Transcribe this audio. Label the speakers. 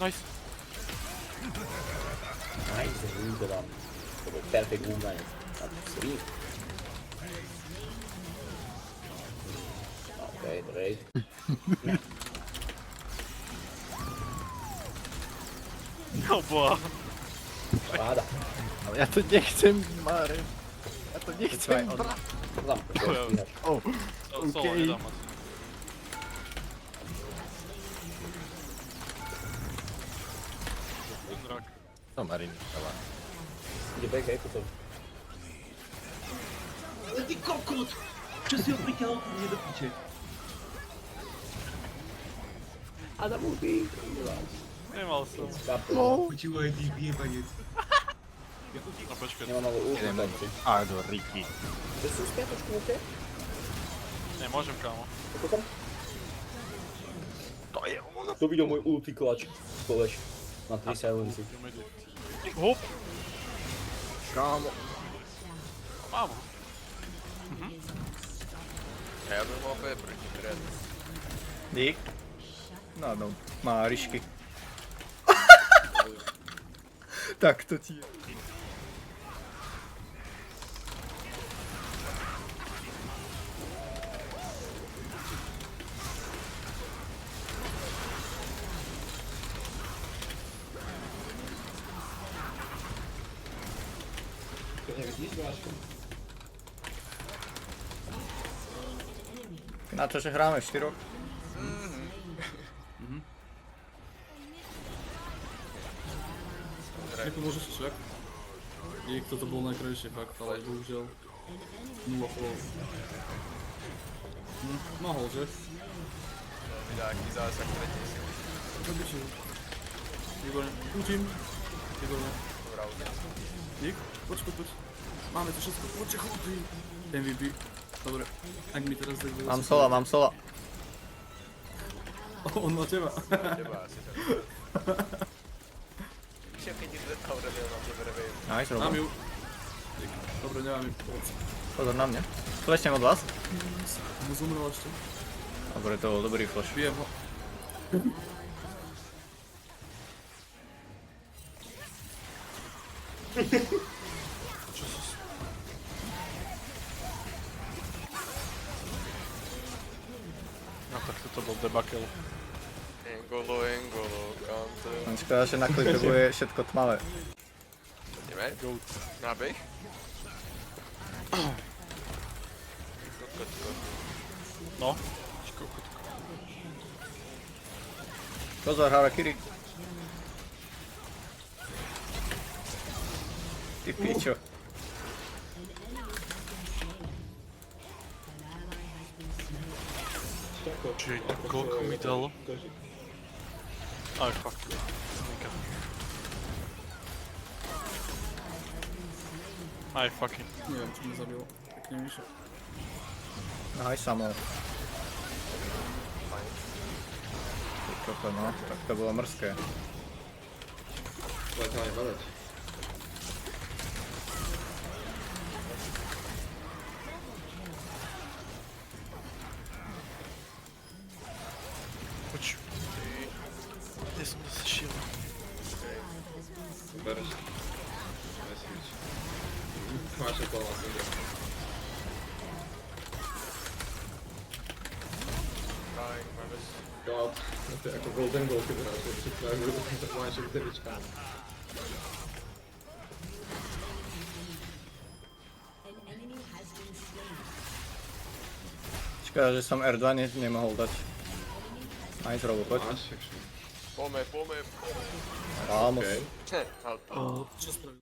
Speaker 1: Nice.
Speaker 2: Nice, vinto da... Proprio perfect movement. Sì. Ok, great.
Speaker 1: No boa.
Speaker 2: Vada.
Speaker 3: Ale ja to nie chcę, Mary. Ja to nie chcę, brać.
Speaker 2: Zamknę.
Speaker 3: O,
Speaker 1: Solo nie dam. Drak.
Speaker 3: to Mary nie chciała.
Speaker 2: Idzie back, jak to?
Speaker 4: Ale ty kokot! Przez ją wyjechał, nie dopicie.
Speaker 2: Adam mówi.
Speaker 1: Nie ma osób.
Speaker 4: Chodziło i jebaniec.
Speaker 1: No poczekaj.
Speaker 2: Nie ma mało ulti.
Speaker 3: A, do Ricky.
Speaker 2: To jest spiatoczku ulti?
Speaker 1: Nie, możemy kamo.
Speaker 2: To tam? To widział mój ulti clutch. Koleś. Na 3 sekundy.
Speaker 1: Hop!
Speaker 3: Kamo.
Speaker 1: Mamo.
Speaker 5: Ja bym mógł protiv Red.
Speaker 3: Dik. No, Maryśki. Tak to ci jest. Inaczej, że gramy w czterech.
Speaker 6: Nie pomożesz czek. I kto to był na ekranie fakt, ale go wziął. Nuła połowy. Ma holdzie.
Speaker 5: Tak, i zaraz jak leci.
Speaker 6: Robicie. Igor, ucim. Igor,
Speaker 5: Dobra,
Speaker 6: Ig, chodź. Mamy to wszystko, chodźcie. MVP. Dobra, jak mi teraz tak było.
Speaker 3: Mam sola.
Speaker 6: O, on ma ciebie.
Speaker 5: chyba się się kiedyś leciał, że miał na mnie wyrywają.
Speaker 3: Nice,
Speaker 6: Mam
Speaker 3: Robo.
Speaker 6: ją. Dobra, nie mam jej pomocy.
Speaker 3: Pozor na mnie. Fleśniem od was.
Speaker 6: No zumrłaście.
Speaker 3: Dobry, to dobry flash.
Speaker 6: Biję ho.
Speaker 1: No tak to był debakel.
Speaker 5: Engolo, kante.
Speaker 3: Szkoda, że na klipie były siatko tmałe.
Speaker 5: Nie wiem?
Speaker 1: Goat.
Speaker 5: Nabej?
Speaker 1: No.
Speaker 3: Pozor, Harakiri. Ty piciu.
Speaker 1: Czyli kogo mi dało? Aj, fuck. Aj, fucking.
Speaker 6: Nie wiem, czy mnie zabiło. Jak nie mi się.
Speaker 3: No i samo. Trochę, no. Tak to było morskie.
Speaker 1: Chodź. Gdzie są te siły?
Speaker 5: Dying, mamy
Speaker 7: God, to jako Golden Goal chyba raczej myślałem, że to ma się wtyczka.
Speaker 3: Szkoda, że są R2, nie ma holdać. Nice, Robo, chodź.
Speaker 7: Masz, jak się...
Speaker 5: Pomę.
Speaker 3: Vamos.
Speaker 7: Okej.
Speaker 5: Ale
Speaker 6: O, co sprawiło?